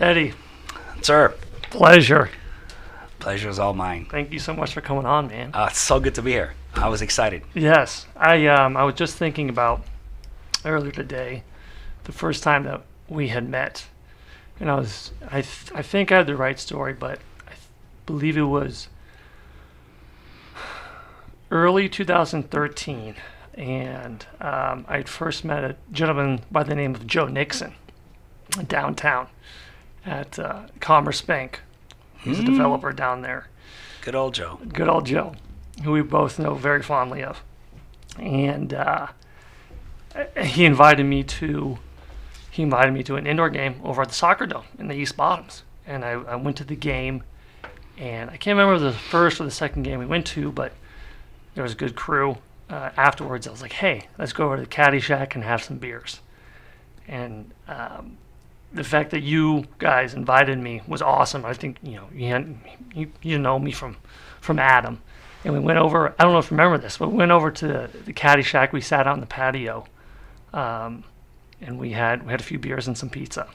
Eddie, Sir, pleasure. pleasure is all mine. Thank you so much for coming on, man. It's so good to be here. I was excited. Yes, I was just thinking about earlier today, the first time that we had met, and I think I had the right story, but believe it was early 2013, and I'd first met a gentleman by the name of Joe Nixon downtown at Commerce Bank. He's a developer down there. Good old Joe. Good old Joe, who we both know very fondly of. And he invited me to an indoor game over at the soccer dome in the East Bottoms. And I went to the game, and I can't remember the first or the second game we went to, but there was a good crew. Afterwards, I was like, hey, let's go over to the Caddy Shack and have some beers. And the fact that you guys invited me was awesome. I think you know me from Adam, and we went over. I don't know if you remember this, but we went over to the Caddy Shack. We sat out on the patio, and we had a few beers and some pizza.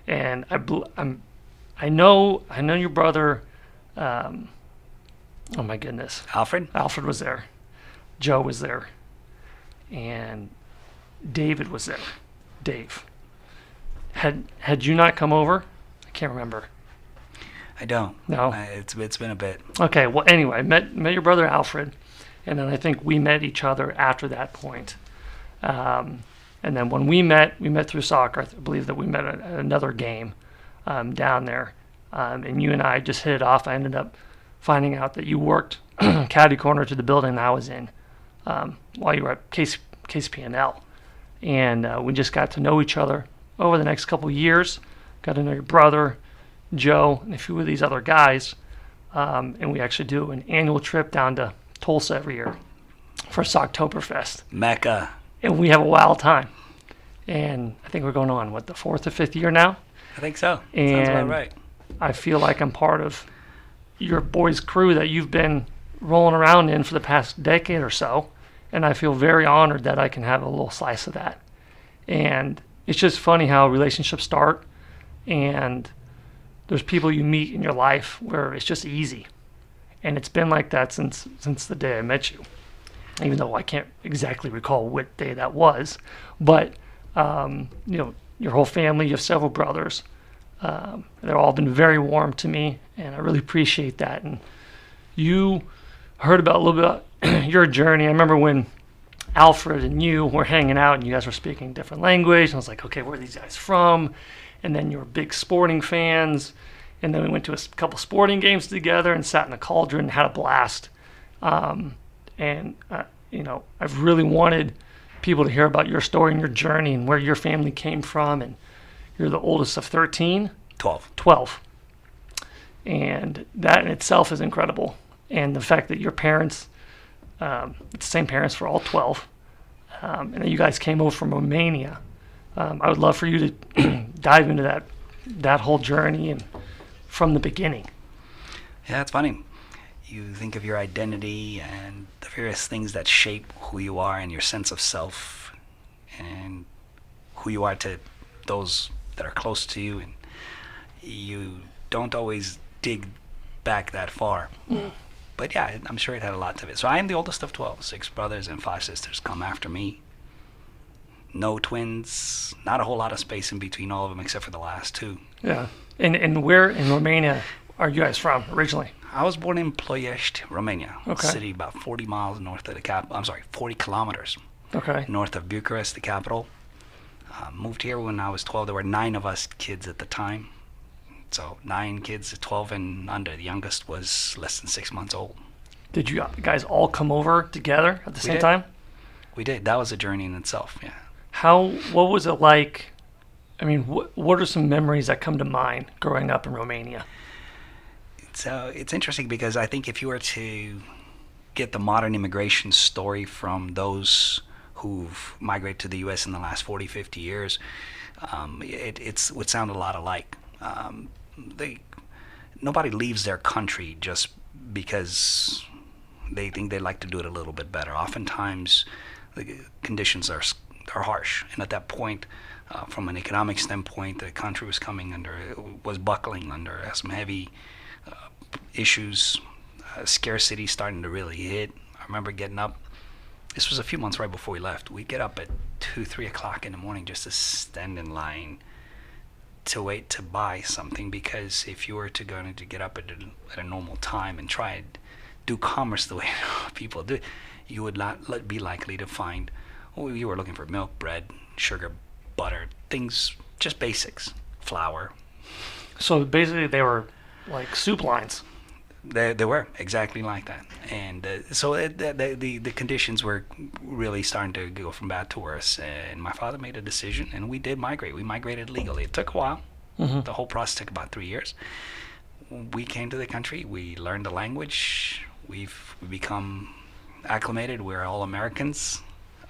And I know your brother. Oh my goodness, Alfred? Alfred was there, Joe was there, and David was there. Dave. Had you not come over? I can't remember. I don't. No? It's been a bit. Okay, well, anyway, I met your brother Alfred, and then I think we met each other after that point. And then when we met through soccer. I believe that we met at another game down there. And you and I just hit it off. I ended up finding out that you worked caddy corner to the building that I was in while you were at KCP&L. And we just got to know each other over the next couple of years. Got to know your brother, Joe, and a few of these other guys. And we actually do an annual trip down to Tulsa every year for Socktoberfest. Mecca. And we have a wild time. And I think we're going on, the 4th or 5th year now? I think so. And sounds about right. I feel like I'm part of your boys' crew that you've been rolling around in for the past decade or so. And I feel very honored that I can have a little slice of that. And it's just funny how relationships start, and there's people you meet in your life where it's just easy. And it's been like that since the day I met you, even though I can't exactly recall what day that was. But, your whole family, you have several brothers. They've all been very warm to me, and I really appreciate that. And you heard about a little bit about your journey. I remember when Alfred and you were hanging out and you guys were speaking different language. And I was like, okay, where are these guys from? And then you were big sporting fans. And then we went to a couple sporting games together and sat in the cauldron and had a blast. I've really wanted people to hear about your story and your journey and where your family came from. And you're the oldest of 13? 12. And that in itself is incredible. And the fact that your parents, it's the same parents for all 12, and then you guys came over from Romania. I would love for you to dive into that whole journey and from the beginning. Yeah, it's funny. You think of your identity and the various things that shape who you are and your sense of self and who you are to those that are close to you, and you don't always dig back that far. But yeah, I'm sure it had a lot to it. So I am the oldest of 12. 6 brothers and 5 sisters come after me. No twins. Not a whole lot of space in between all of them except for the last 2. Yeah. And where in Romania are you guys from originally? I was born in Ploiești, Romania. Okay. A city about 40 miles north of the capital. 40 kilometers Okay. north of Bucharest, the capital. Moved here when I was 12. There were 9 of us kids at the time. So 9 kids, 12 and under. The youngest was less than 6 months old. Did you guys all come over together at the same time? We did. That was a journey in itself, yeah. What was it like? I mean, what are some memories that come to mind growing up in Romania? It's interesting because I think if you were to get the modern immigration story from those who've migrated to the U.S. in the last 40, 50 years, it would sound a lot alike. Nobody leaves their country just because they think they'd like to do it a little bit better. Oftentimes, the conditions are harsh, and at that point, From an economic standpoint, the country was buckling under some heavy issues, scarcity starting to really hit. I remember getting up. This was a few months right before we left. We'd get up at 2, 3 o'clock in the morning just to stand in line to wait to buy something, because if you were to get up at a normal time and try and do commerce the way people do, you would not be likely to find. Well, you were looking for milk, bread, sugar, butter, things, just basics, flour. So basically, they were like soup lines. They were exactly like that, and the conditions were really starting to go from bad to worse. And my father made a decision, and we did migrate. We migrated legally. It took a while. Mm-hmm. The whole process took about 3 years. We came to the country. We learned the language. We've become acclimated. We're all Americans.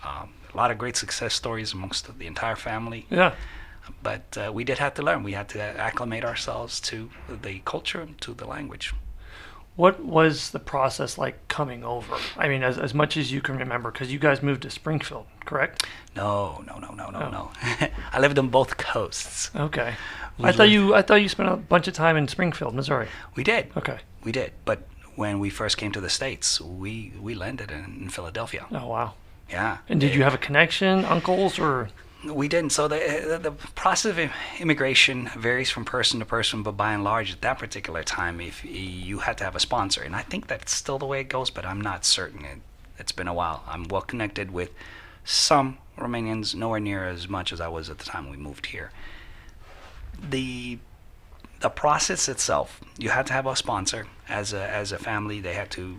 A lot of great success stories amongst the entire family. Yeah. But we did have to learn. We had to acclimate ourselves to the culture, to the language. What was the process like coming over? I mean, as much as you can remember, because you guys moved to Springfield, correct? No. I lived on both coasts. Okay. I thought you spent a bunch of time in Springfield, Missouri. We did. Okay. We did. But when we first came to the States, we landed in Philadelphia. Oh, wow. Yeah. And did you have a connection, uncles, or? We didn't. So the process of immigration varies from person to person, but by and large, at that particular time, if you had to have a sponsor, and I think that's still the way it goes, but I'm not certain. It's been a while. I'm well connected with some Romanians, nowhere near as much as I was at the time we moved here. The process itself, you had to have a sponsor. As a family, they had to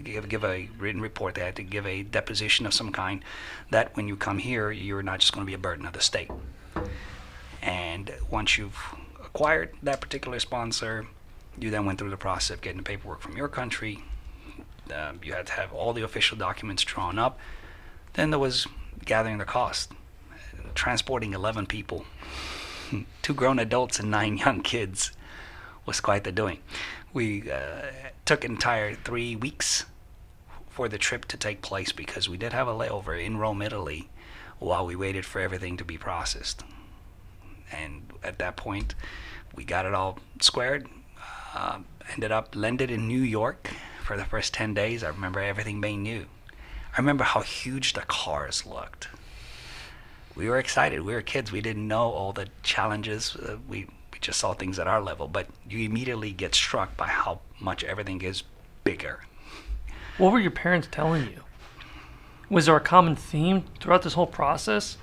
give a written report. They had to give a deposition of some kind that when you come here, you're not just going to be a burden of the state. And once you've acquired that particular sponsor, you then went through the process of getting the paperwork from your country. You had to have all the official documents drawn up. Then there was gathering the cost. Transporting 11 people, 2 grown adults and 9 young kids, was quite the doing. We took an entire 3 weeks for the trip to take place, because we did have a layover in Rome, Italy, while we waited for everything to be processed. And at that point, we got it all squared. Landed in New York for the first 10 days. I remember everything being new. I remember how huge the cars looked. We were excited. We were kids. We didn't know all the challenges. We just saw things at our level, but you immediately get struck by how much everything is bigger. What were your parents telling you? Was there a common theme throughout this whole process?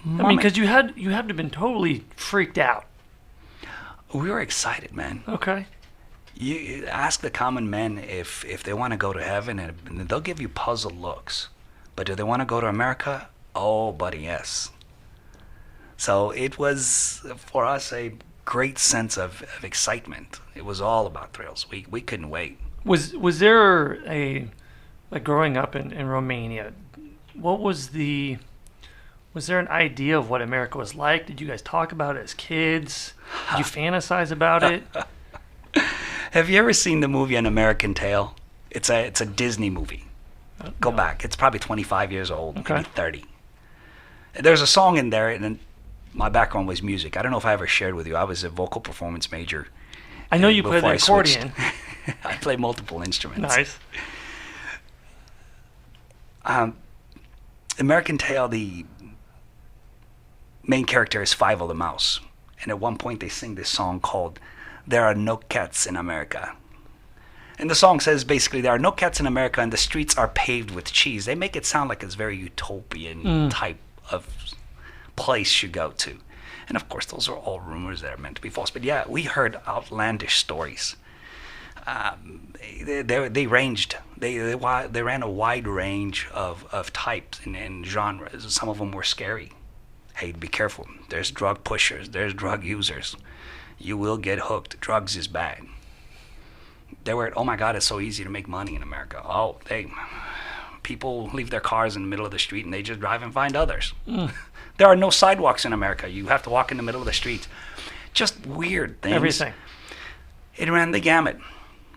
I mean, because you had to have been totally freaked out. We were excited, man. Okay. You ask the common men if they want to go to heaven, and they'll give you puzzled looks. But do they want to go to America? Oh, buddy, yes. So it was, for us, a great sense of excitement. It was all about thrills. We couldn't wait. Was there like growing up in Romania, was there an idea of what America was like? Did you guys talk about it as kids? Did you fantasize about it? Have you ever seen the movie An American Tale? It's a Disney movie. Go back. It's probably 25 years old, okay. Maybe 30. There's a song in there, and my background was music. I don't know if I ever shared with you. I was a vocal performance major. I know you played the accordion. I played multiple instruments. Nice. American Tale, the main character is Five-O the Mouse. And at one point they sing this song called There Are No Cats in America. And the song says basically there are no cats in America and the streets are paved with cheese. They make it sound like it's very utopian type of place you go to. And of course those are all rumors that are meant to be false. But yeah, we heard outlandish stories. They ranged. They ran a wide range of types and genres. Some of them were scary. Hey, be careful. There's drug pushers. There's drug users. You will get hooked. Drugs is bad. They were, oh my God, it's so easy to make money in America. Oh, people leave their cars in the middle of the street and they just drive and find others. There are no sidewalks in America. You have to walk in the middle of the street. Just weird things. Everything. It ran the gamut,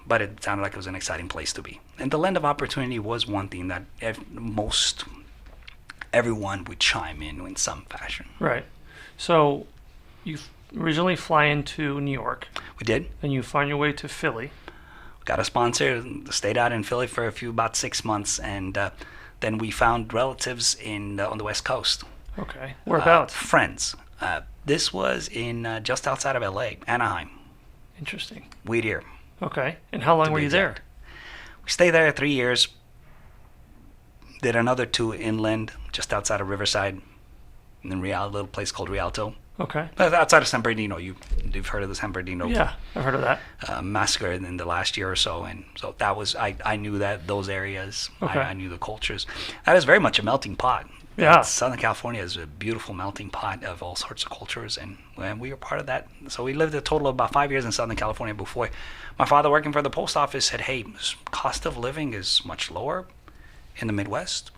but it sounded like it was an exciting place to be. And the land of opportunity was one thing that most everyone would chime in some fashion. Right. So you originally fly into New York, We did. and you find your way to Philly. Got a sponsor, stayed out in Philly for about 6 months, and then we found relatives on the West Coast. Okay. Whereabouts? Friends. This was in just outside of LA, Anaheim, Interesting. Whittier. Okay. And how long To were be you there? exact. We stayed there 3 years. Did another 2 inland, just outside of Riverside, in a little place called Rialto. Okay. Outside of San Bernardino. You've heard of the San Bernardino Yeah, I've heard of that. massacre in the last year or so, and so that was I knew those areas. Okay. I knew the cultures. That is very much a melting pot. Yeah. Southern California is a beautiful melting pot of all sorts of cultures, and we were part of that. So we lived a total of about 5 years in Southern California before my father, working for the post office, said, "Hey, cost of living is much lower in the Midwest."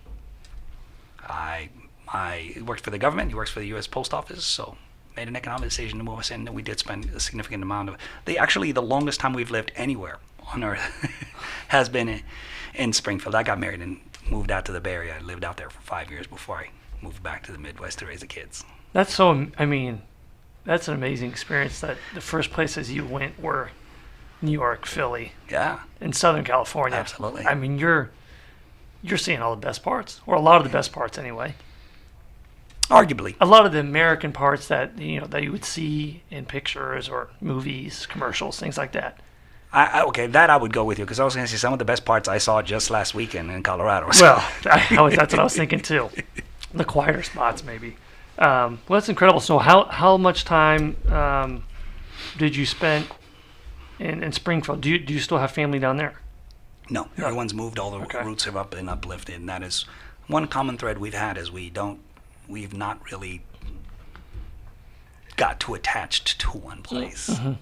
I worked for the government. He works for the U.S. Post Office, so made an economic decision to move us in, and we did spend a significant amount of the longest time we've lived anywhere on Earth has been in Springfield. I got married and moved out to the Bay Area. I lived out there for 5 years before I moved back to the Midwest to raise the kids. That's so, I mean, that's an amazing experience that the first places you went were New York, Philly, Yeah, and Southern California. Absolutely. I mean, you're seeing all the best parts, or a lot of the best parts anyway. arguably. A lot of the American parts that that you would see in pictures or movies, commercials, things like that. Okay, that I would go with you, because I was going to say some of the best parts I saw just last weekend in Colorado. Well, that's what I was thinking too. The quieter spots, maybe. Well, that's incredible. So, how much time did you spend in Springfield? Do you still have family down there? No, everyone's moved. All the Okay. roots have been uplifted, and that is one common thread we've had is we've not really got too attached to one place. Mm-hmm.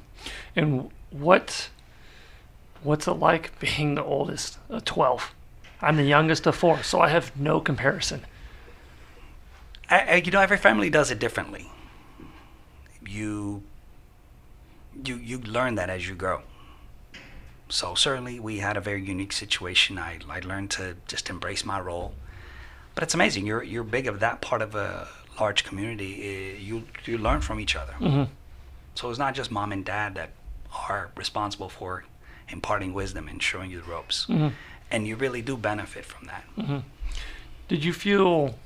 And what's it like being the oldest of 12? I'm the youngest of 4, so I have no comparison. Every family does it differently. You learn that as you grow. So certainly we had a very unique situation. I learned to just embrace my role. But it's amazing. You're big of that part of a large community. You learn from each other. Mm-hmm. So it's not just mom and dad that are responsible for imparting wisdom and showing you the ropes. Mm-hmm. And you really do benefit from that. Mm-hmm. Did you feel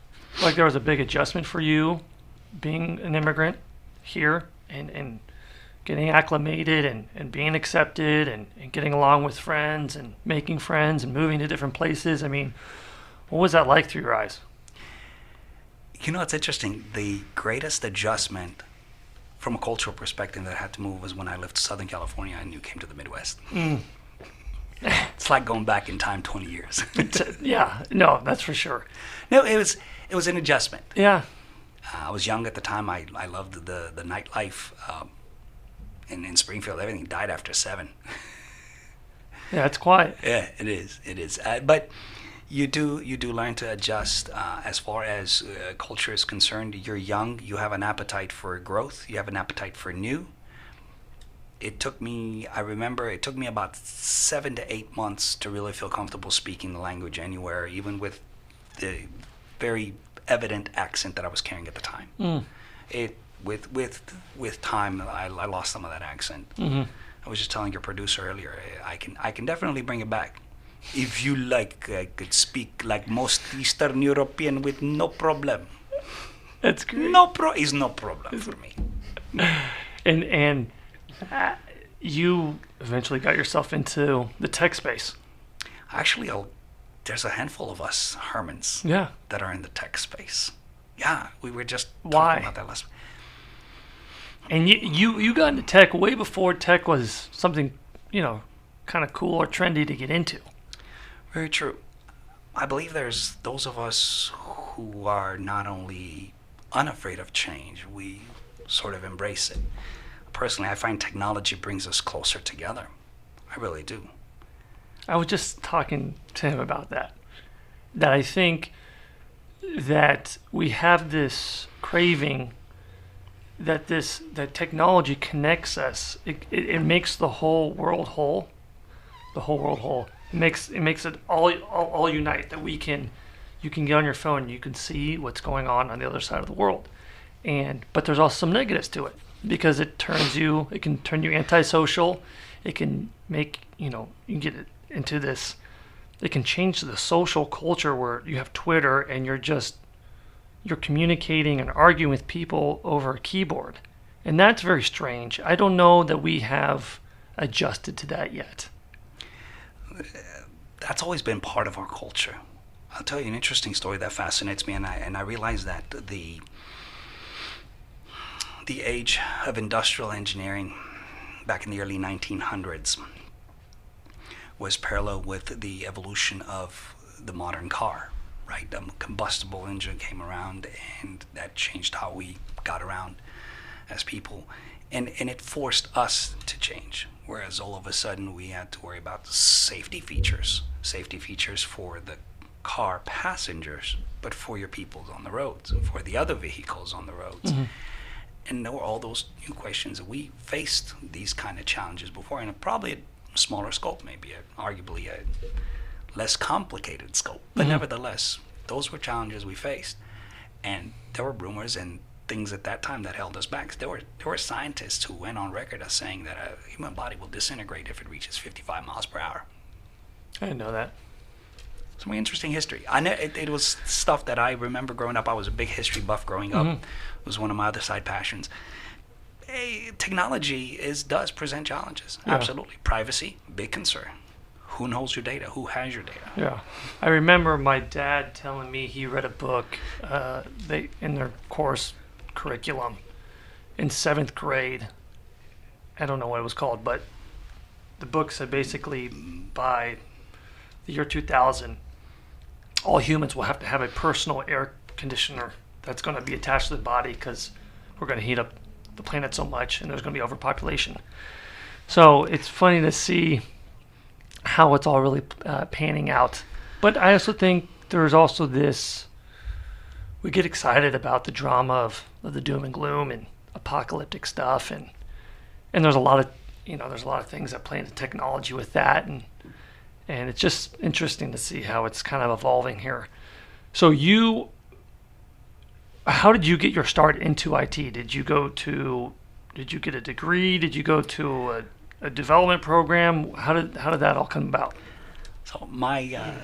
like there was a big adjustment for you being an immigrant here and getting acclimated and being accepted and getting along with friends and making friends and moving to different places? I mean, what was that like through your eyes? It's interesting. The greatest adjustment from a cultural perspective that I had to move was when I left Southern California and you came to the Midwest. Mm. It's like going back in time 20 years. Yeah, no, that's for sure. No, it was an adjustment. Yeah. I was young at the time. I loved the nightlife. In Springfield, everything died after 7. Yeah, it's quiet. Yeah, it is. It is. But you do learn to adjust as far as culture is concerned. You're young. You have an appetite for growth. You have an appetite for new. I remember it took me about 7 to 8 months to really feel comfortable speaking the language anywhere, even with the very evident accent that I was carrying at the time. Mm. With time, I lost some of that accent. Mm-hmm. I was just telling your producer earlier, I can definitely bring it back. If you like, I could speak like most Eastern European with no problem. That's great. Is no problem for me. And you eventually got yourself into the tech space. Actually, there's a handful of us Hermans Yeah. that are in the tech space. Yeah, we were just Why? talking about that last week. And you got into tech way before tech was something, kind of cool or trendy to get into. Very true. I believe there's those of us who are not only unafraid of change, we sort of embrace it. Personally, I find technology brings us closer together. I really do. I was just talking to him about that. That I think that we have this craving that technology connects us. It makes the whole world whole. The whole world whole. It makes it all unite. That we can you can get on your phone and you can see what's going on the other side of the world. But there's also some negatives to it because it can turn you antisocial. It can make, you can get it into this, it can change the social culture where you have Twitter and you're communicating and arguing with people over a keyboard. And that's very strange. I don't know that we have adjusted to that yet. That's always been part of our culture. I'll tell you an interesting story that fascinates me, and I realize that the age of industrial engineering back in the early 1900s was parallel with the evolution of the modern car, right? The combustible engine came around, and that changed how we got around as people, and it forced us to change. Whereas all of a sudden we had to worry about safety features for the car passengers, but for your people on the roads, for the other vehicles on the roads. Mm-hmm. And there were all those new questions. We faced these kind of challenges before, and probably a smaller scope, maybe arguably a less complicated scope, but nevertheless, those were challenges we faced. And there were rumors and things at that time that held us back. There were scientists who went on record as saying that a human body will disintegrate if it reaches 55 miles per hour. I didn't know that. Some interesting history. I know it was stuff that I remember growing up. I was a big history buff growing up. It was one of my other side passions. Technology does present challenges. Yeah. Absolutely. Privacy, big concern. Who knows your data? Who has your data? Yeah. I remember my dad telling me he read a book in their course curriculum in 7th grade. I don't know what it was called, but the book said basically by the year 2000, all humans will have to have a personal air conditioner that's going to be attached to the body because we're going to heat up the planet so much and there's going to be overpopulation. So it's funny to see how it's all really panning out. But I also think there's also this, we get excited about the drama of the doom and gloom and apocalyptic stuff, and there's a lot of things that play into technology with that, and it's just interesting to see how it's kind of evolving here. So how did you get your start into IT? Did you get a degree? Did you go to a development program? How did that all come about? So my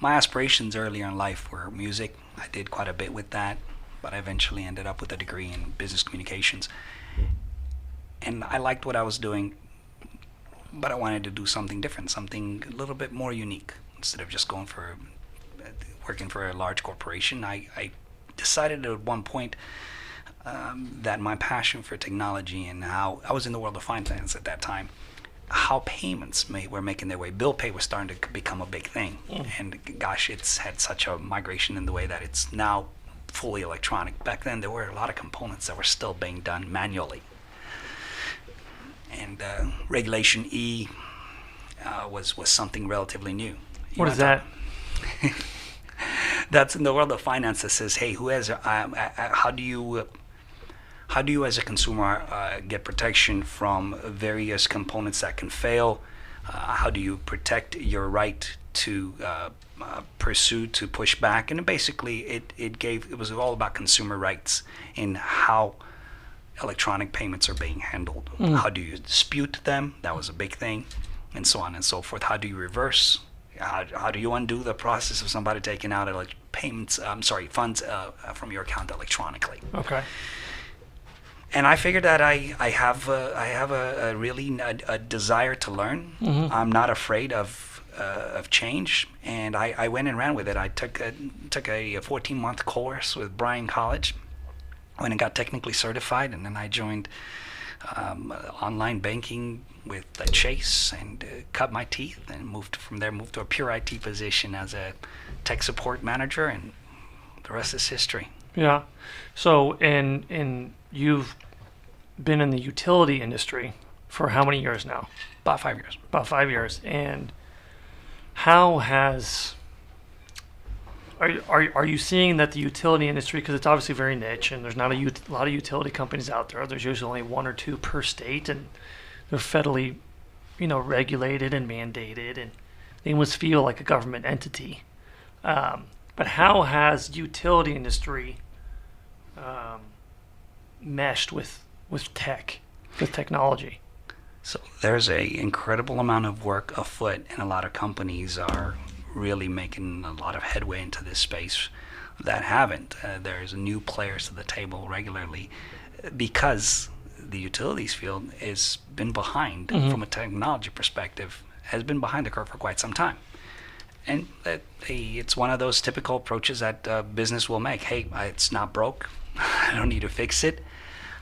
aspirations earlier in life were music. I did quite a bit with that, but I eventually ended up with a degree in business communications. And I liked what I was doing, but I wanted to do something different, something a little bit more unique. Instead of just working for a large corporation, I decided at one point that my passion for technology and how I was in the world of finance at that time, how payments were making their way. Bill pay was starting to become a big thing. And gosh, it's had such a migration in the way that it's now fully electronic. Back then, there were a lot of components that were still being done manually. And Regulation E was something relatively new. What is that? That's in the world of finance that says, hey, how do you as a consumer get protection from various components that can fail? How do you protect your right to pursue, to push back? And basically it was all about consumer rights in how electronic payments are being handled. How do you dispute them? That was a big thing, and so on and so forth. How do you reverse? How do you undo the process of somebody taking out funds from your account electronically? Okay. And I figured that I have a really desire to learn. I'm not afraid of change, and I went and ran with it. I took a 14-month course with Bryan College, when I got technically certified, and then I joined online banking with Chase and cut my teeth, and moved to a pure IT position as a tech support manager, and the rest is history. Yeah. So, and you've been in the utility industry for how many years now? About 5 years. About 5 years. And how has... Are you seeing that the utility industry, because it's obviously very niche and there's not a lot of utility companies out there, there's usually only one or two per state, and they're federally, regulated and mandated, and they must feel like a government entity. But how has utility industry um, meshed with tech, with technology? So there's a incredible amount of work afoot, and a lot of companies are really making a lot of headway into this space that haven't. There's new players to the table regularly because the utilities field has been behind from a technology perspective, has been behind the curve for quite some time. And it's one of those typical approaches that business will make. Hey, it's not broke. I don't need to fix it.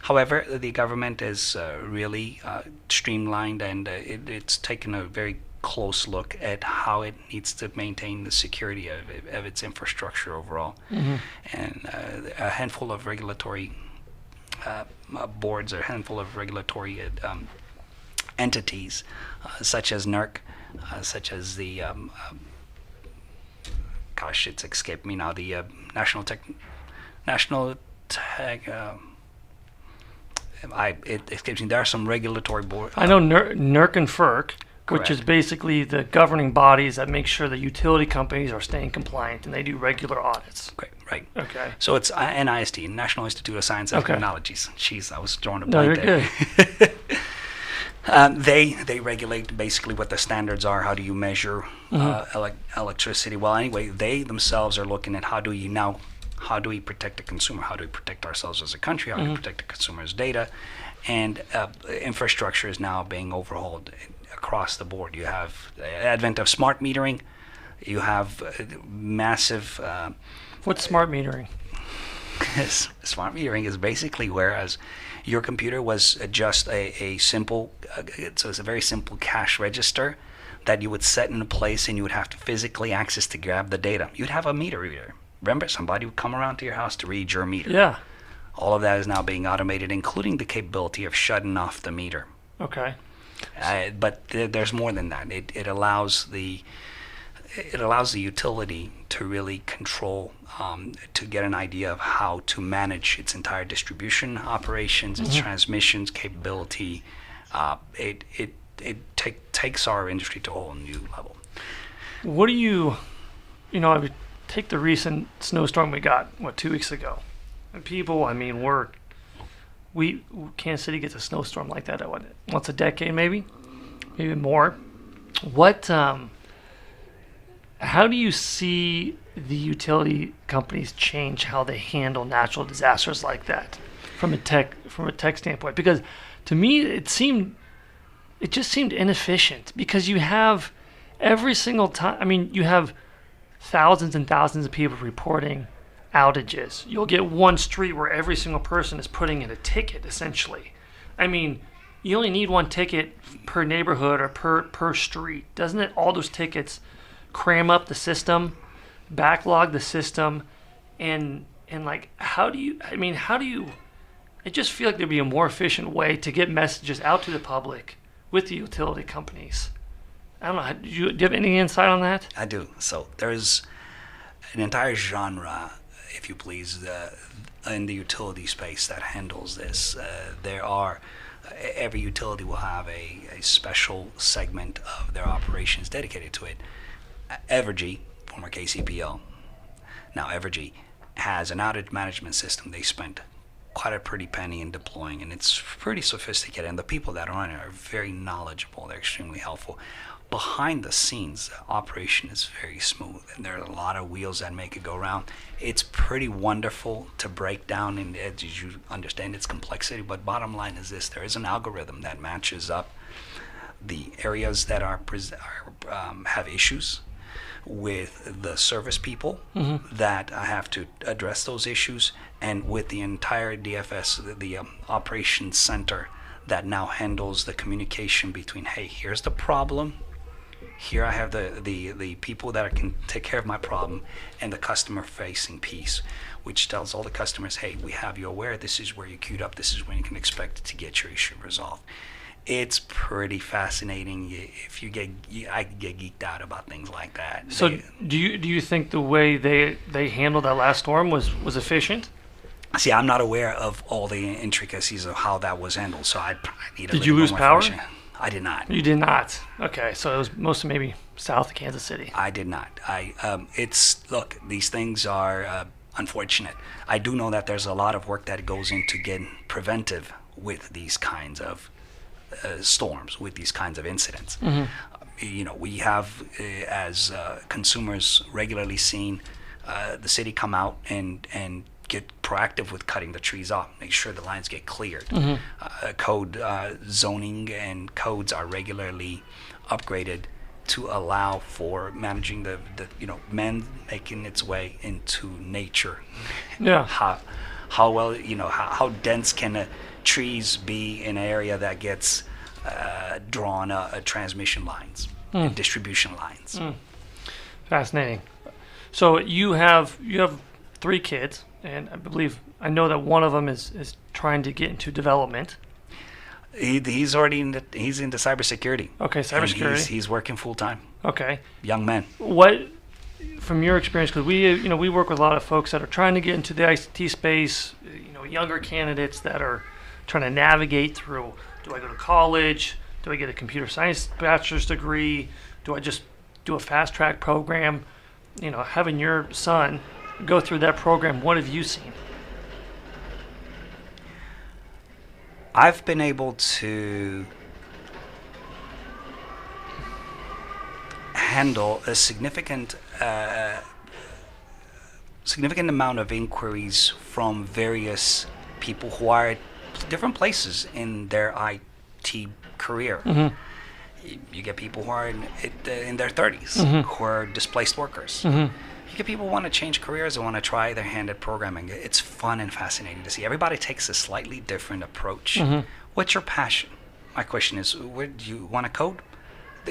However, the government is really streamlined, and it's taken a very close look at how it needs to maintain the security of its infrastructure overall. And a handful of regulatory boards, or a handful of regulatory entities, such as NERC, such as the gosh, it's escaped me now. The National Tech. It escapes me. There are some regulatory boards. I know NERC and FERC, which Correct. is basically the governing bodies that make sure the utility companies are staying compliant, and they do regular audits. Okay, right. Okay. So it's NIST, National Institute of Science and Okay. Technologies. Jeez, I was drawing a No, blank you're there. good. They regulate basically what the standards are. How do you measure electricity? Well, anyway, they themselves are looking at how do we protect the consumer? How do we protect ourselves as a country? How do we protect the consumer's data? And infrastructure is now being overhauled across the board. You have the advent of smart metering. You have massive. What's smart metering? Smart metering is basically whereas your computer was just a simple, so it's a very simple cash register that you would set in a place, and you would have to physically access to grab the data. You'd have a meter reader. Remember, somebody would come around to your house to read your meter. Yeah. All of that is now being automated, including the capability of shutting off the meter. Okay. But there's more than that. It allows the utility to really control, to get an idea of how to manage its entire distribution operations, its transmissions capability. It takes our industry to a whole new level. What do you I would take the recent snowstorm we got, 2 weeks ago. And people, I mean, Kansas City gets a snowstorm like that, once a decade, maybe more. How do you see the utility companies change how they handle natural disasters like that from a tech standpoint? Because to me, it just seemed inefficient, because you have every single time. I mean, you have thousands and thousands of people reporting outages. You'll get one street where every single person is putting in a ticket, essentially. I mean, you only need one ticket per neighborhood or per street. Doesn't it, all those tickets cram up the system, backlog the system, and like, how do you, I just feel like there'd be a more efficient way to get messages out to the public with the utility companies. I don't know. Do you have any insight on that? I do. So there's an entire genre, if you please, in the utility space that handles this. Every utility will have a special segment of their operations dedicated to it. Evergy, former KCPL, now Evergy, has an outage management system they spent quite a pretty penny in deploying, and it's pretty sophisticated, and the people that are on it are very knowledgeable. They're extremely helpful. Behind the scenes, the operation is very smooth, and there are a lot of wheels that make it go round. It's pretty wonderful to break down, and as you understand its complexity, but bottom line is this: there is an algorithm that matches up the areas that have issues with the service people that have to address those issues, and with the entire DFS, the operations center that now handles the communication between, hey, here's the problem, here I have the people that can take care of my problem, and the customer facing piece, which tells all the customers, hey, we have you aware, this is where you queued up, this is when you can expect to get your issue resolved. It's pretty fascinating. If you I get geeked out about things like that. So do you think the way they handled that last storm was efficient? See, I'm not aware of all the intricacies of how that was handled, so I need a Did little you lose more power? information. I did not. You did not. Okay, so it was mostly maybe south of Kansas City. I did not. Look, these things are unfortunate. I do know that there's a lot of work that goes into getting preventive with these kinds of storms, with these kinds of incidents. We have, as consumers, regularly seen the city come out and get proactive with cutting the trees off, make sure the lines get cleared. Code zoning and codes are regularly upgraded to allow for managing the men making its way into nature. Yeah. How well, how dense can trees be in an area that gets drawn transmission lines and distribution lines. Fascinating. So you have 3 kids, and I know that one of them is trying to get into development. He's already he's into cybersecurity. Okay, cybersecurity. He's working full time. Okay. Young man. What, from your experience, because we work with a lot of folks that are trying to get into the IT space, younger candidates that are trying to navigate through, do I go to college? Do I get a computer science bachelor's degree? Do I just do a fast track program? Having your son go through that program, what have you seen? I've been able to handle a significant amount of inquiries from various people who are at different places in their IT career. You get people who are in their 30s, who are displaced workers. You get people who want to change careers and want to try their hand at programming. It's fun and fascinating to see. Everybody takes a slightly different approach. What's your passion? My question is, where do you want to code?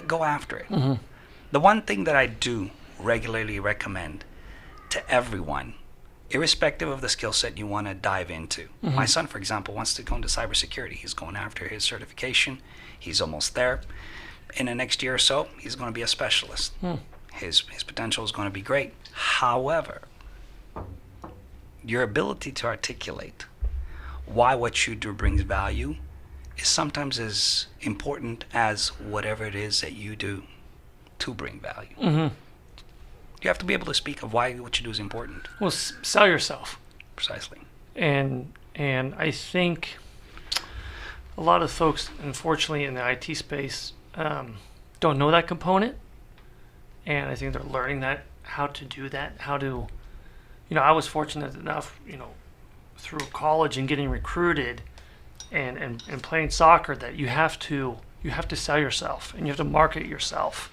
Go after it. The one thing that I do regularly recommend to everyone, irrespective of the skill set you want to dive into. My son, for example, wants to go into cybersecurity. He's going after his certification. He's almost there. In the next year or so, he's going to be a specialist. His potential is going to be great. However, your ability to articulate why what you do brings value is sometimes as important as whatever it is that you do to bring value. You have to be able to speak of why what you do is important. Well, sell yourself. Precisely. And I think a lot of folks, unfortunately, in the IT space don't know that component. And I think they're learning how to do that, I was fortunate enough, through college and getting recruited and playing soccer, that you have to sell yourself and you have to market yourself.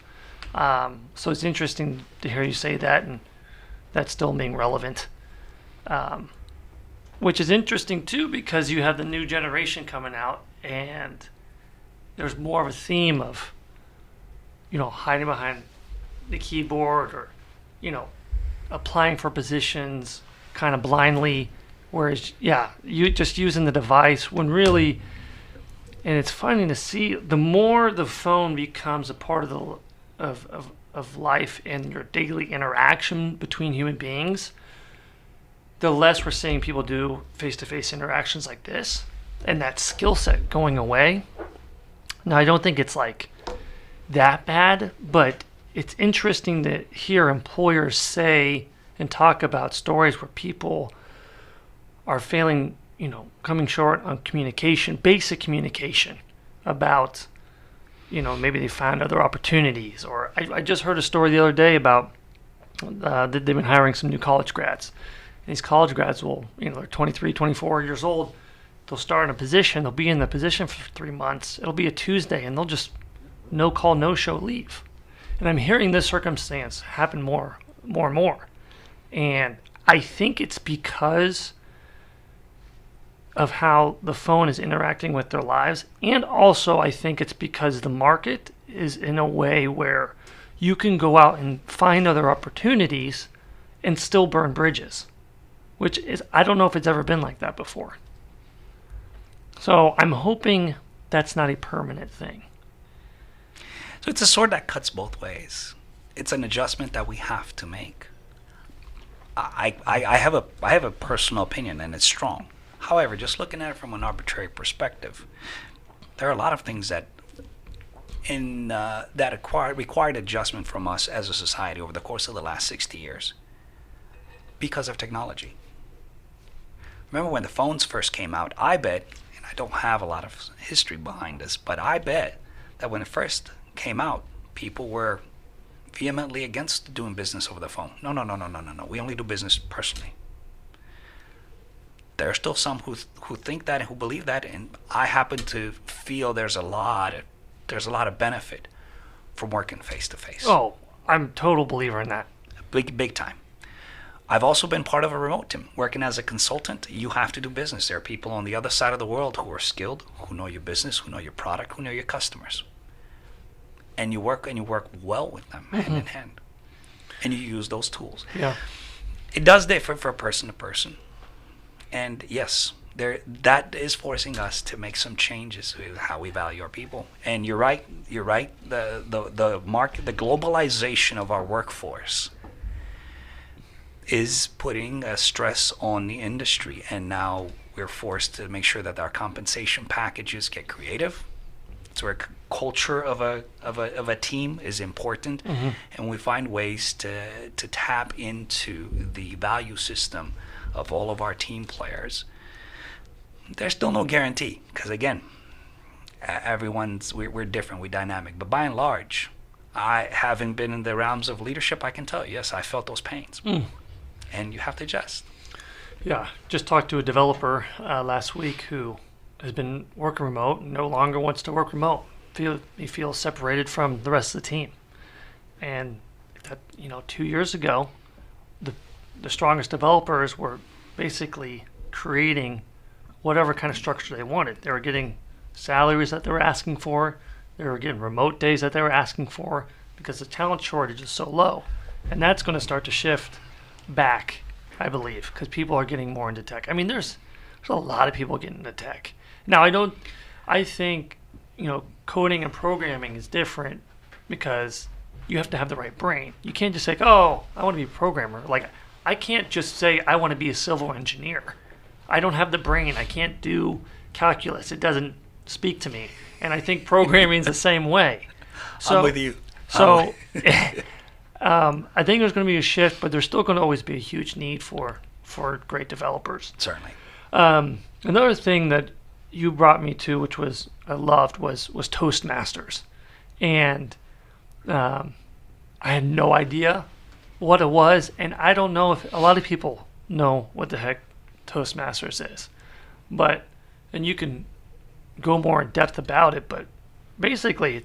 So it's interesting to hear you say that, and that's still being relevant. Which is interesting too, because you have the new generation coming out, and there's more of a theme of, hiding behind the keyboard, or, applying for positions kind of blindly, whereas, you just using the device when really, and it's funny to see, the more the phone becomes a part of life and your daily interaction between human beings, the less we're seeing people do face-to-face interactions like this, and that skill set going away. Now, I don't think it's like that bad, but it's interesting to hear employers say and talk about stories where people are failing, coming short on communication, basic communication about, maybe they found other opportunities. Or I just heard a story the other day about that they've been hiring some new college grads. And these college grads will, they're 23, 24 years old. They'll start in a position. They'll be in the position for 3 months. It'll be a Tuesday, and they'll just no call, no show leave. And I'm hearing this circumstance happen more and more. And I think it's because of how the phone is interacting with their lives. And also, I think it's because the market is in a way where you can go out and find other opportunities and still burn bridges, which is, I don't know if it's ever been like that before. So I'm hoping that's not a permanent thing. So it's a sword that cuts both ways. It's an adjustment that we have to make. I have a personal opinion, and it's strong. However, just looking at it from an arbitrary perspective, there are a lot of things that in that required adjustment from us as a society over the course of the last 60 years because of technology. Remember when the phones first came out, I bet, and I don't have a lot of history behind this, but I bet that when it first came out, people were vehemently against doing business over the phone. No. We only do business personally. There are still some who think that and who believe that, and I happen to feel there's a lot of benefit from working face to face. Oh, I'm a total believer in that. Big time. I've also been part of a remote team. Working as a consultant, you have to do business. There are people on the other side of the world who are skilled, who know your business, who know your product, who know your customers. And you work well with them, hand in hand. And you use those tools. Yeah. It does differ from person to person. And yes, that is forcing us to make some changes with how we value our people. And you're right. The globalization of our workforce is putting a stress on the industry, and now we're forced to make sure that our compensation packages get creative. So our culture of a team is important, and we find ways to tap into the value system of all of our team players. There's still no guarantee, because again, we're different, we're dynamic. But by and large, I having been in the realms of leadership, I can tell you, yes, I felt those pains, and you have to adjust. Yeah, just talked to a developer last week who has been working remote and no longer wants to work remote. He feels separated from the rest of the team, and that 2 years ago, the strongest developers were basically creating whatever kind of structure they wanted. They were getting salaries that they were asking for. They were getting remote days that they were asking for because the talent shortage is so low. And that's going to start to shift back, I believe, because people are getting more into tech. I mean, there's a lot of people getting into tech. Now, I think, coding and programming is different because you have to have the right brain. You can't just say, oh, I want to be a programmer. Like, I can't just say I want to be a civil engineer. I don't have the brain. I can't do calculus. It doesn't speak to me. And I think programming is the same way. So, I'm with you. So I think there's going to be a shift, but there's still going to always be a huge need for great developers. Certainly. Another thing that you brought me to, which I loved, was Toastmasters. And I had no idea what it was, and I don't know if a lot of people know what the heck Toastmasters is. And you can go more in depth about it, but basically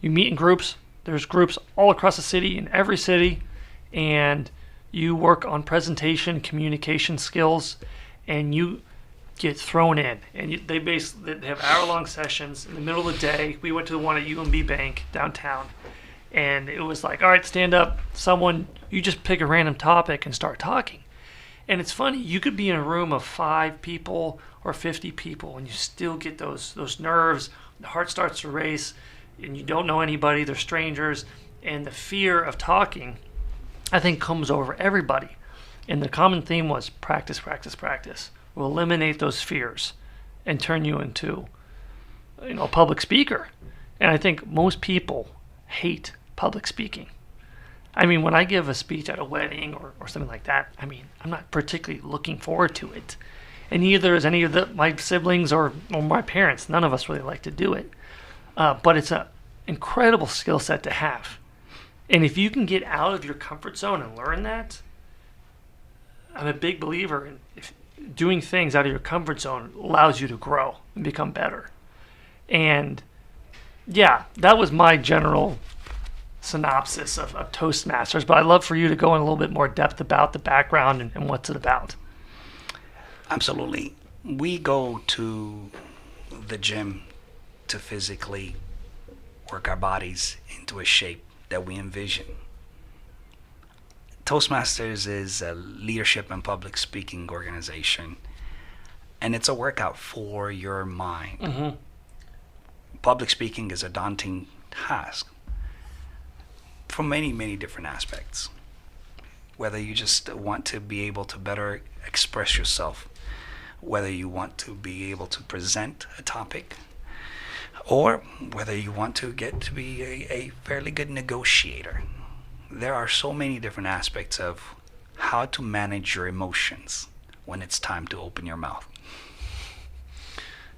you meet in groups. There's groups all across the city, in every city, and you work on presentation, communication skills, and you get thrown in. And they have hour-long sessions in the middle of the day. We went to the one at UMB Bank downtown, and it was like, all right, stand up. You just pick a random topic and start talking. And it's funny, you could be in a room of 5 people or 50 people, and you still get those nerves. The heart starts to race, and you don't know anybody. They're strangers. And the fear of talking, I think, comes over everybody. And the common theme was practice, practice, practice. We'll eliminate those fears and turn you into a public speaker. And I think most people hate public speaking. I mean, when I give a speech at a wedding or something like that, I mean, I'm not particularly looking forward to it. And neither is any of my siblings or my parents. None of us really like to do it. But it's an incredible skill set to have. And if you can get out of your comfort zone and learn that, I'm a big believer in doing things out of your comfort zone allows you to grow and become better. And yeah, that was my general synopsis of Toastmasters, but I'd love for you to go in a little bit more depth about the background and what's it about. Absolutely. We go to the gym to physically work our bodies into a shape that we envision. Toastmasters is a leadership and public speaking organization, and it's a workout for your mind. Mm-hmm. Public speaking is a daunting task from many, many different aspects. Whether you just want to be able to better express yourself, whether you want to be able to present a topic, or whether you want to get to be a fairly good negotiator. There are so many different aspects of how to manage your emotions when it's time to open your mouth.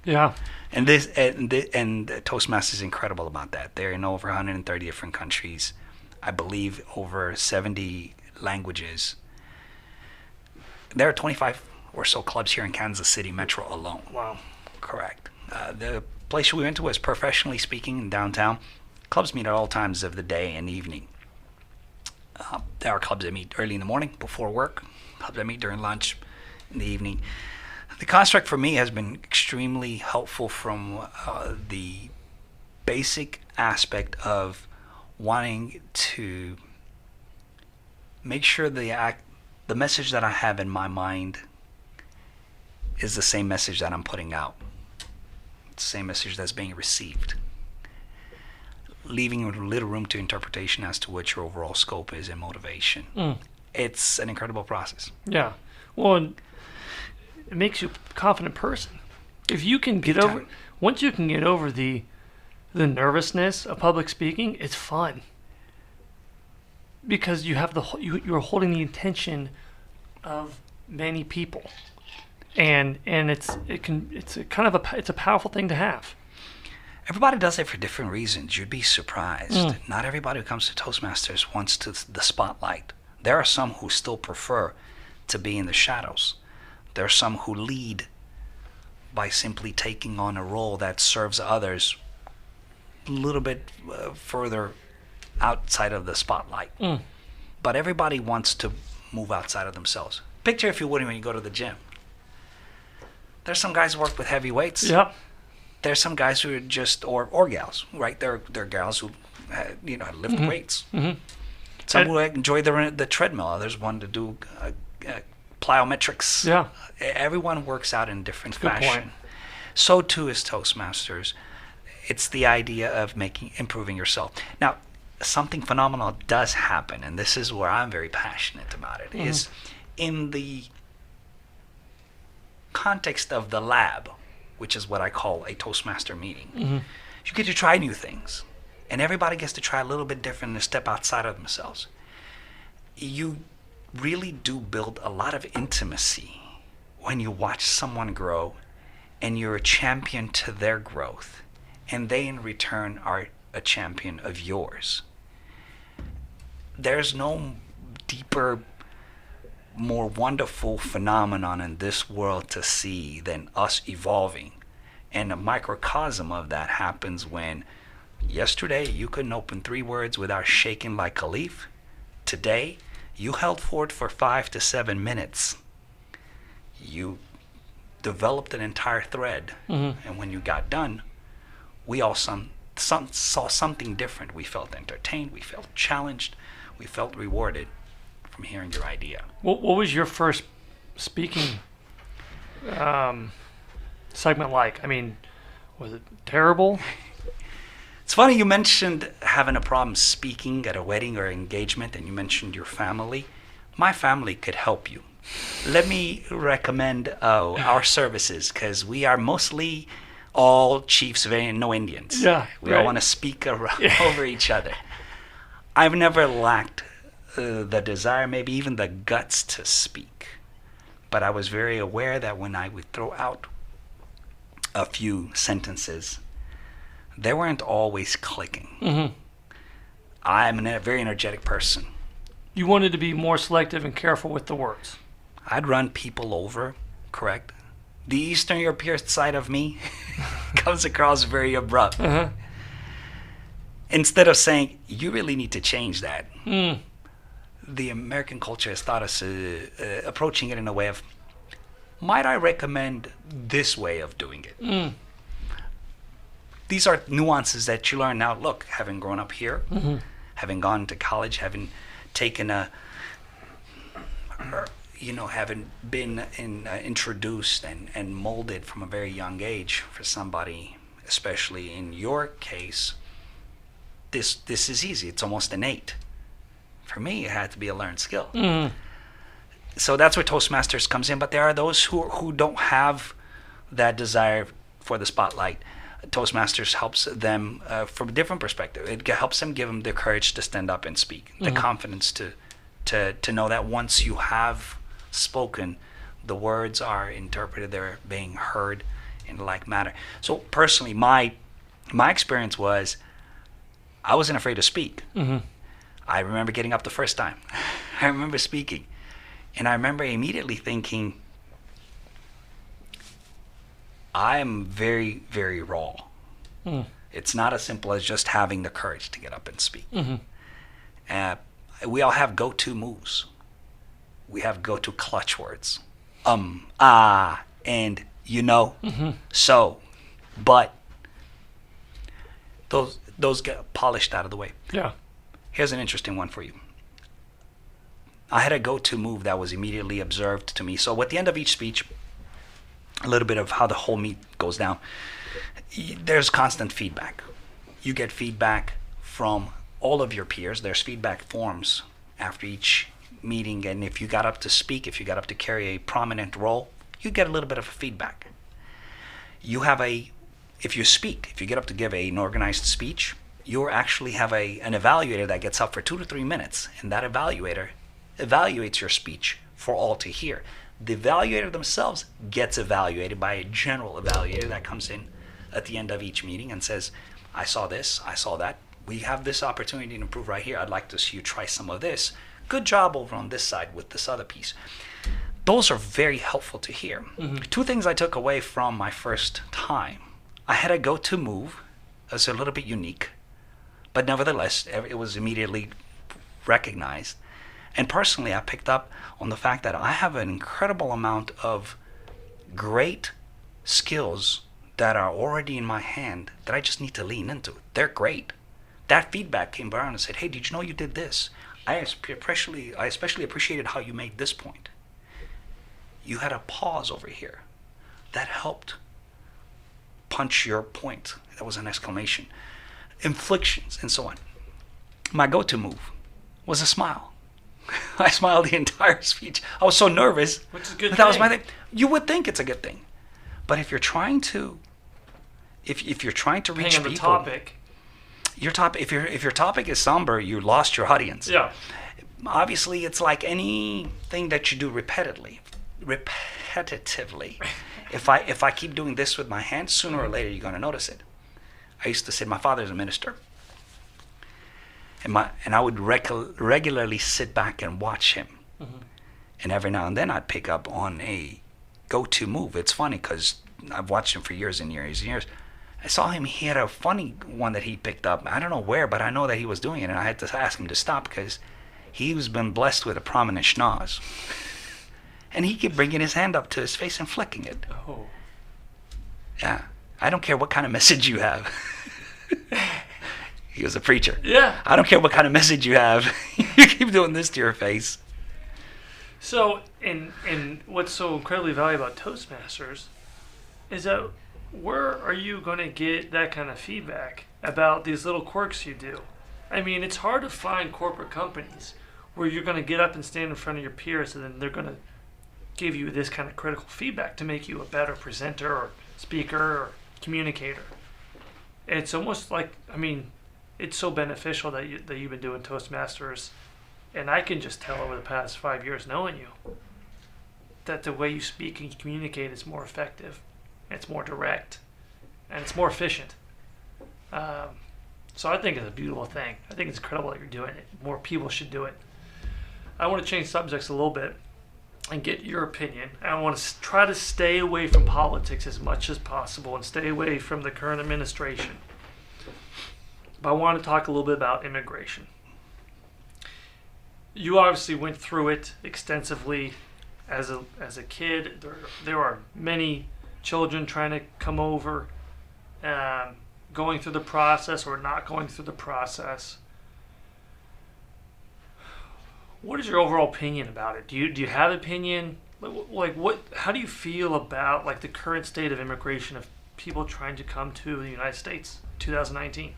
Yeah. And Toastmasters is incredible about that. They're in over 130 different countries. I believe over 70 languages. There are 25 or so clubs here in Kansas City Metro alone. Wow. Correct. The place we went to was Professionally Speaking in downtown. Clubs meet at all times of the day and evening. There are clubs that meet early in the morning before work, clubs that meet during lunch in the evening. The construct for me has been extremely helpful from the basic aspect of wanting to make sure the message that I have in my mind is the same message that I'm putting out. It's the same message that's being received. Leaving a little room to interpretation as to what your overall scope is and motivation. It's an incredible process. Yeah. Well, it makes you a confident person. If you can get over, once you can get over the nervousness of public speaking, it's fun. Because you have you're holding the attention of many people. And it's a powerful thing to have. Everybody does it for different reasons. You'd be surprised. Not everybody who comes to Toastmasters wants the spotlight. There are some who still prefer to be in the shadows. There are some who lead by simply taking on a role that serves others a little bit further outside of the spotlight. But everybody wants to move outside of themselves. Picture, if you would, when you go to the gym. There's some guys who work with heavy weights. Yep. There's some guys who are just, or gals, right? They're gals who, lift weights. Some who enjoy the treadmill. Others want to do plyometrics. Yeah. Everyone works out in different Good fashion. point. So too is Toastmasters. It's the idea of improving yourself. Now, something phenomenal does happen, and this is where I'm very passionate about it, is in the context of the lab, which is what I call a Toastmaster meeting. You get to try new things, and everybody gets to try a little bit different and step outside of themselves. You really do build a lot of intimacy when you watch someone grow and you're a champion to their growth, and they in return are a champion of yours. There's no deeper, more wonderful phenomenon in this world to see than us evolving. And a microcosm of that happens when yesterday you couldn't open 3 words without shaking like a leaf. Today, you held forth for 5 to 7 minutes. You developed an entire thread. And when you got done, we all saw something different. We felt entertained, we felt challenged, we felt rewarded from hearing your idea. What was your first speaking segment like? I mean, was it terrible? It's funny you mentioned having a problem speaking at a wedding or engagement, and you mentioned your family. My family could help you. Let me recommend our services, because we are mostly all chiefs, no Indians. Yeah, we all want to speak over each other. I've never lacked the desire, maybe even the guts to speak. But I was very aware that when I would throw out a few sentences, they weren't always clicking. I'm a very energetic person. You wanted to be more selective and careful with the words. I'd run people over, correct? The Eastern European side of me comes across very abrupt. Instead of saying, you really need to change that, the American culture has taught us approaching it in a way of, might I recommend this way of doing it? These are nuances that you learn now. Look, having grown up here, having gone to college, having taken having been introduced and molded from a very young age for somebody, especially in your case, this is easy. It's almost innate. For me, it had to be a learned skill. So that's where Toastmasters comes in. But there are those who don't have that desire for the spotlight. Toastmasters helps them from a different perspective. It helps them, give them the courage to stand up and speak, the confidence to know that once you have spoken, the words are interpreted, they're being heard in like manner. So personally, my experience was I wasn't afraid to speak. I remember getting up the first time. I remember speaking, and I remember immediately thinking, I'm very, very raw. It's not as simple as just having the courage to get up and speak. We all have go-to moves. We have go-to clutch words. And so, but those get polished out of the way. Yeah. Here's an interesting one for you. I had a go-to move that was immediately observed to me. So at the end of each speech, a little bit of how the whole meet goes down. There's constant feedback. You get feedback from all of your peers. There's feedback forms after each meeting, and if you got up to speak, if you got up to carry a prominent role, you get a little bit of feedback. If you speak, if you get up to give an organized speech, you actually have an evaluator that gets up for 2 to 3 minutes, and that evaluator evaluates your speech for all to hear. The evaluator themselves gets evaluated by a general evaluator that comes in at the end of each meeting and says, I saw this, I saw that. We have this opportunity to improve right here. I'd like to see you try some of this. Good job over on this side with this other piece. Those are very helpful to hear. 2 things I took away from my first time. I had a go-to move. It was a little bit unique, but nevertheless, it was immediately recognized. And personally, I picked up on the fact that I have an incredible amount of great skills that are already in my hand that I just need to lean into. They're great. That feedback came around and said, hey, did you know you did this? I especially appreciated how you made this point. You had a pause over here. That helped punch your point. That was an exclamation. Inflections and so on. My go-to move was a smile. I smiled the entire speech. I was so nervous. Which is a good thing. That was my thing. You would think it's a good thing. But if you're trying to reach people, the topic. If your topic is somber, you lost your audience. Yeah. Obviously, it's like anything that you do repetitively. If I keep doing this with my hands, sooner or later you're going to notice it. I used to say, my father's a minister, and I would regularly sit back and watch him, and every now and then I'd pick up on a go-to move. It's funny because I've watched him for years and years and years. I saw him, he had a funny one that he picked up. I don't know where, but I know that he was doing it, and I had to ask him to stop because he's been blessed with a prominent schnoz. And he kept bringing his hand up to his face and flicking it. Oh. Yeah. I don't care what kind of message you have. He was a preacher. Yeah. I don't care what kind of message you have. You keep doing this to your face. So, and what's so incredibly valuable about Toastmasters is that where are you going to get that kind of feedback about these little quirks you do? I mean, it's hard to find corporate companies where you're going to get up and stand in front of your peers and then they're going to give you this kind of critical feedback to make you a better presenter or speaker or communicator. It's almost like, I mean, it's so beneficial that you've been doing Toastmasters, and I can just tell over the past 5 years knowing you that the way you speak and communicate is more effective, it's more direct, and it's more efficient. So I think it's a beautiful thing. I think it's incredible that you're doing it. More people should do it. I want to change subjects a little bit and get your opinion. I want to try to stay away from politics as much as possible and stay away from the current administration. But I want to talk a little bit about immigration. You obviously went through it extensively as a kid. There are many children trying to come over, going through the process or not going through the process. What is your overall opinion about it? Do you have an opinion? Like what? How do you feel about like the current state of immigration of people trying to come to the United States, 2019?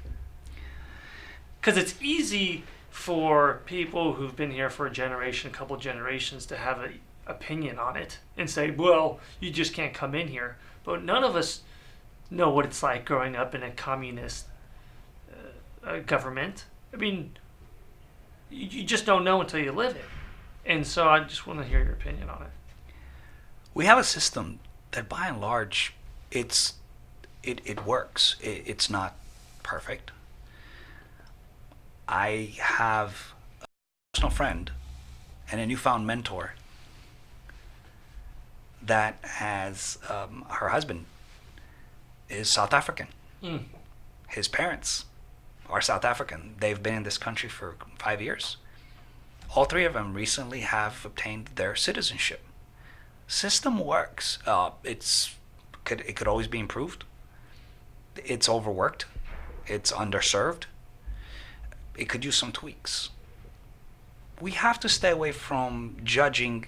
Because it's easy for people who've been here for a generation, a couple of generations, to have an opinion on it and say, well, you just can't come in here. But none of us know what it's like growing up in a communist government. I mean, you just don't know until you live it. And so I just want to hear your opinion on it. We have a system that, by and large, it works. It's not perfect. I have a personal friend and a newfound mentor that has her husband is South African. Mm. His parents are South African. They've been in this country for 5 years. All three of them recently have obtained their citizenship. System works. It could always be improved. It's overworked. It's underserved. It could use some tweaks. We have to stay away from judging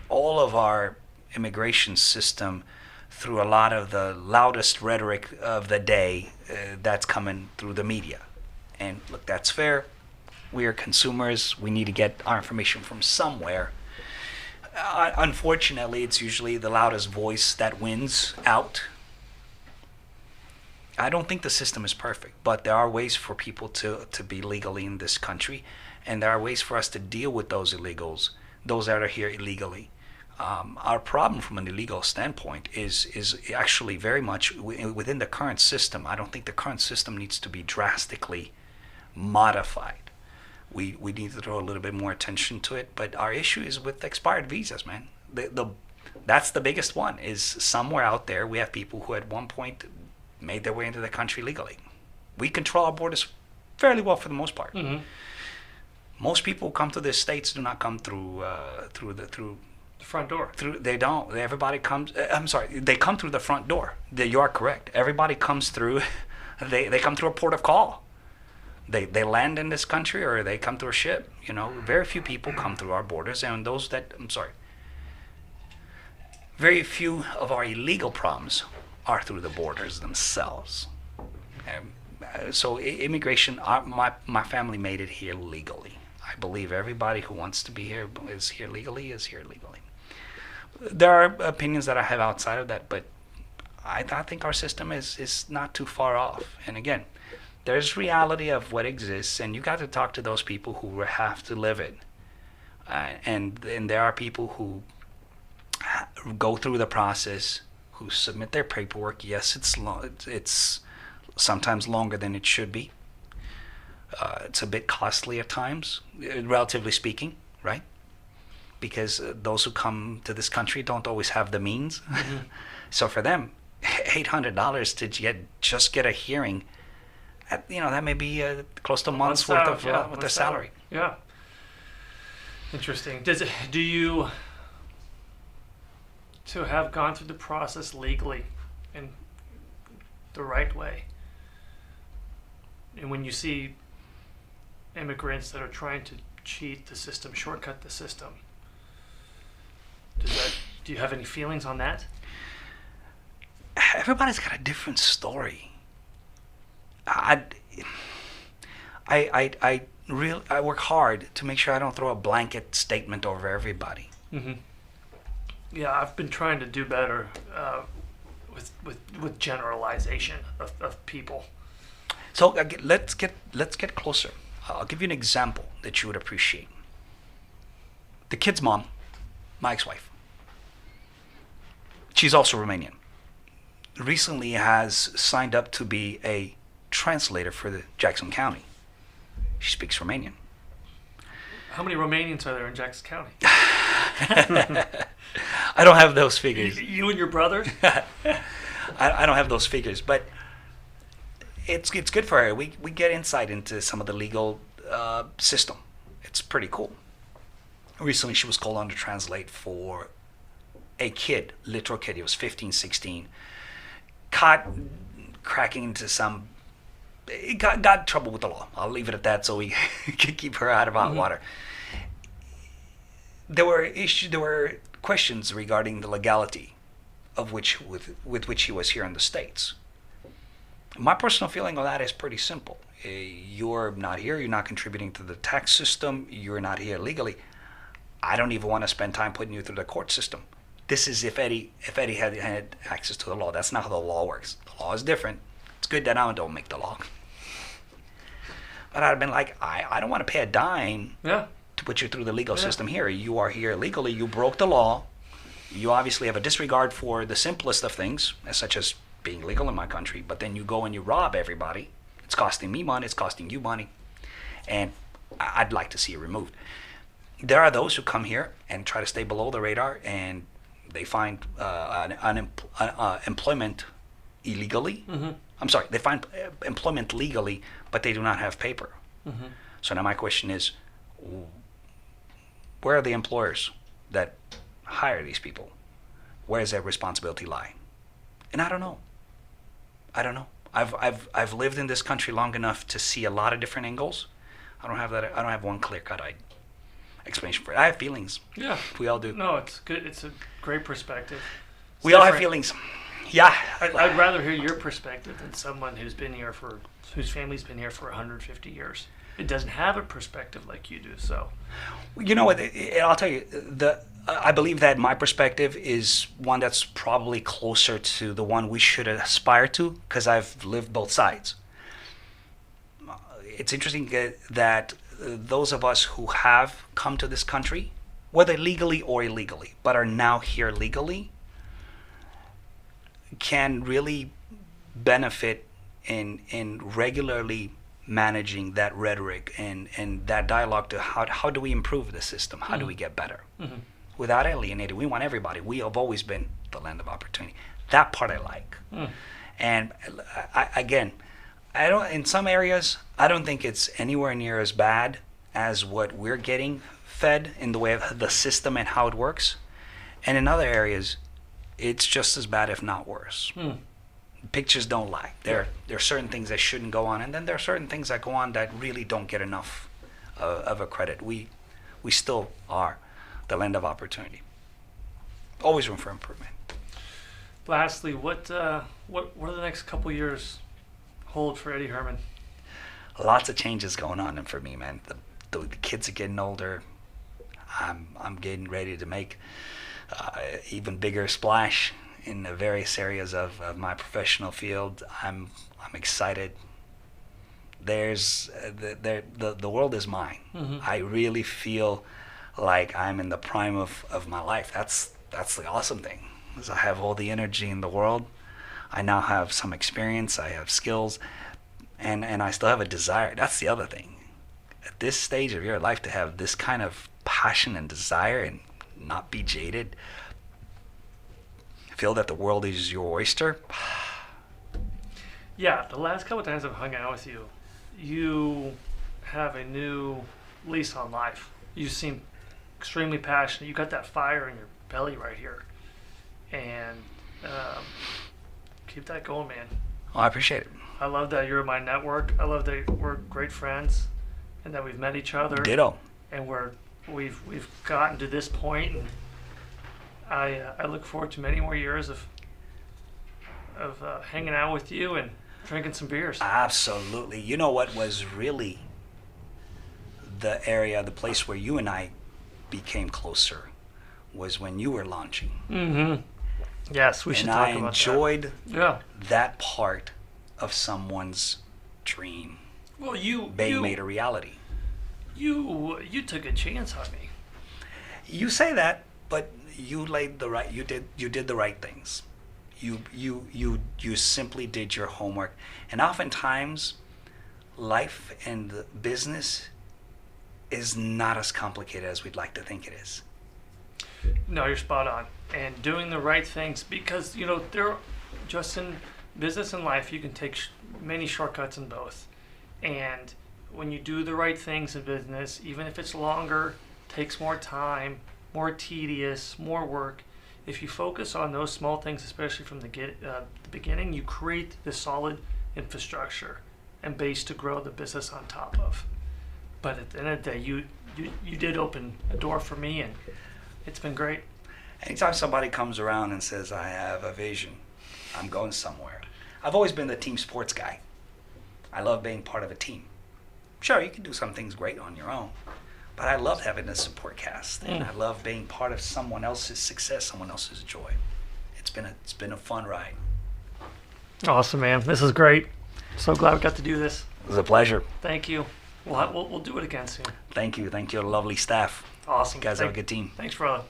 all of our immigration system through a lot of the loudest rhetoric of the day that's coming through the media. And look, that's fair. We are consumers. We need to get our information from somewhere. Unfortunately, it's usually the loudest voice that wins out. I don't think the system is perfect, but there are ways for people to be legally in this country, and there are ways for us to deal with those illegals, those that are here illegally. Our problem from an illegal standpoint is actually very much within the current system. I don't think the current system needs to be drastically modified. We need to throw a little bit more attention to it, but our issue is with expired visas, man. That's the biggest one, is somewhere out there we have people who at one point made their way into the country legally. We control our borders fairly well for the most part. Mm-hmm. Most people who come to the States do not come through The front door. They don't. Everybody comes. I'm sorry. They come through the front door. You are correct. Everybody comes through. They come through a port of call. They land in this country, or they come through a ship. You know, very few people come through our borders, and those that very few of our illegal problems are through the borders themselves. So immigration, my family made it here legally. I believe everybody who wants to be here is here legally. There are opinions that I have outside of that, but I think our system is not too far off. And again, there's reality of what exists, and you got to talk to those people who have to live it. And there are people who go through the process, who submit their paperwork. Yes, it's sometimes longer than it should be. It's a bit costly at times, relatively speaking, right? Because those who come to this country don't always have the means. Mm-hmm. So for them, $800 to get a hearing, that may be close to a month's worth of their salary. Yeah. Interesting. Do you, to have gone through the process legally and the right way, and when you see immigrants that are trying to cheat the system, shortcut the system, do you have any feelings on that? Everybody's got a different story. I work hard to make sure I don't throw a blanket statement over everybody. Mm-hmm. Yeah, I've been trying to do better with generalization of people. So let's get closer. I'll give you an example that you would appreciate. The kid's mom, my ex-wife, she's also Romanian, recently has signed up to be a translator for the Jackson County. She speaks Romanian. How many Romanians are there in Jackson County? I don't have those figures. You and your brother? I don't have those figures, but it's good for her. We get insight into some of the legal system. It's pretty cool. Recently, she was called on to translate for a kid, literal kid. He was 15, 16. Caught cracking into some... It got in trouble with the law. I'll leave it at that so we can keep her out of hot water. There were questions regarding the legality of with which he was here in the States. My personal feeling on that is pretty simple. You're not here. You're not contributing to the tax system. You're not here legally. I don't even want to spend time putting you through the court system. this is if Eddie had access to the law. That's not how the law works. The law is different. It's good that I don't make the law. But I'd have been like, I don't want to pay a dime Yeah. to put you through the legal system here. You are here illegally. You broke the law. You obviously have a disregard for the simplest of things, such as being legal in my country. But then you go and you rob everybody. It's costing me money. It's costing you money. And I'd like to see it removed. There are those who come here and try to stay below the radar, and they find employment illegally. Mm-hmm. I'm sorry, they find employment legally, but they do not have paper. Mm-hmm. So now my question is, where are the employers that hire these people? Where does that responsibility lie? And I don't know. I've lived in this country long enough to see a lot of different angles. I don't have one clear-cut explanation for it. I have feelings. Yeah. We all do. No, it's good. It's a great perspective. We all have feelings. Yeah. I'd rather hear your perspective than someone whose family's been here for 150 years. It doesn't have a perspective like you do. So, you know what? I'll tell you. I believe that my perspective is one that's probably closer to the one we should aspire to, because I've lived both sides. It's interesting that those of us who have come to this country, whether legally or illegally, but are now here legally, can really benefit in regularly managing that rhetoric and that dialogue to how do we improve the system? How do we get better? Mm-hmm. Without alienating, we want everybody. We have always been the land of opportunity. That part I like. And I don't. In some areas, I don't think it's anywhere near as bad as what we're getting fed in the way of the system and how it works. And in other areas, it's just as bad, if not worse. Pictures don't lie. There are certain things that shouldn't go on, and then there are certain things that go on that really don't get enough of a credit. We still are the land of opportunity. Always room for improvement. Lastly, what do the next couple years hold for Eddie Herman? Lots of changes going on for me, man. The kids are getting older. I'm getting ready to make even bigger splash in the various areas of my professional field. I'm excited. There's the world is mine. Mm-hmm. I really feel like I'm in the prime of my life. That's the awesome thing, is I have all the energy in the world. I now have some experience. I have skills, and I still have a desire. That's the other thing. At this stage of your life, to have this kind of passion and desire and not be jaded, feel that the world is your oyster. Yeah, the last couple of times I've hung out with you, you have a new lease on life. You seem extremely passionate. You got that fire in your belly right here, and keep that going, man. Oh, I appreciate it. I love that you're in my network. I love that we're great friends, and that we've met each other. Ditto. And we've gotten to this point, and I look forward to many more years of hanging out with you and drinking some beers. Absolutely. You know what was really the place where you and I became closer was when you were launching. Mm-hmm. Yes, we should talk about that. And I enjoyed that part of someone's dream being made a reality. You took a chance on me. You say that, but you did the right things. You simply did your homework. And oftentimes life and the business is not as complicated as we'd like to think it is. No, you're spot on. And doing the right things, because there, just in business and life, you can take many shortcuts in both. And when you do the right things in business, even if it's longer, takes more time, more tedious, more work, if you focus on those small things, especially from the beginning, you create the solid infrastructure and base to grow the business on top of. But at the end of the day, you did open a door for me, and it's been great. Anytime somebody comes around and says, I have a vision, I'm going somewhere. I've always been the team sports guy. I love being part of a team. Sure, you can do some things great on your own, But I love having a support cast, and I love being part of someone else's success, someone else's joy. It's been a fun ride. Awesome, man. This is great. So glad we got to do this. It was a pleasure. Thank you. We'll do it again soon. Thank you. Thank you, lovely staff. Awesome. You guys have a good team. Thanks, brother.